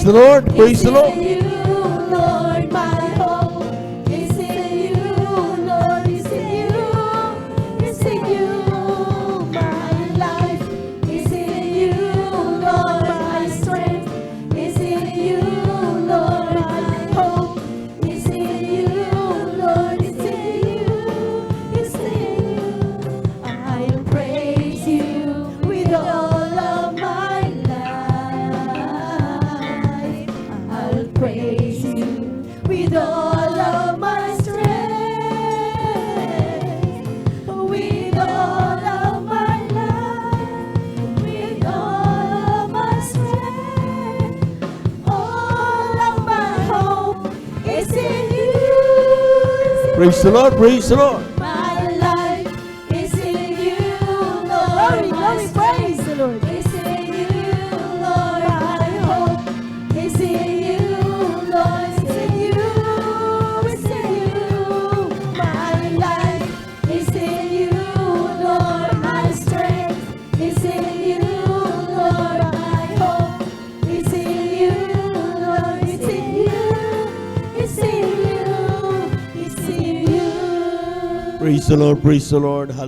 the Lord. Praise the Lord. You, Lord, my hope is in you, Lord, is in you, is in you. My life is in you, Lord, my strength is in you, Lord, my hope is in you, Lord, is in you, is in you. I'll praise you with all of my life. I'll praise you with all of my strength, with all of my life, with all of my strength. All of my hope is in you. Praise the Lord. Praise the Lord. My life is in you, Lord. My praise the Lord. Is in you, Lord. My hope is in you, Lord. Is in you. Is in you. My life is in you, Lord. My strength is in you, Lord. My hope is in you, Lord. It's in you. It's in you. It's in you. Praise the Lord. Praise the Lord. Hallelujah.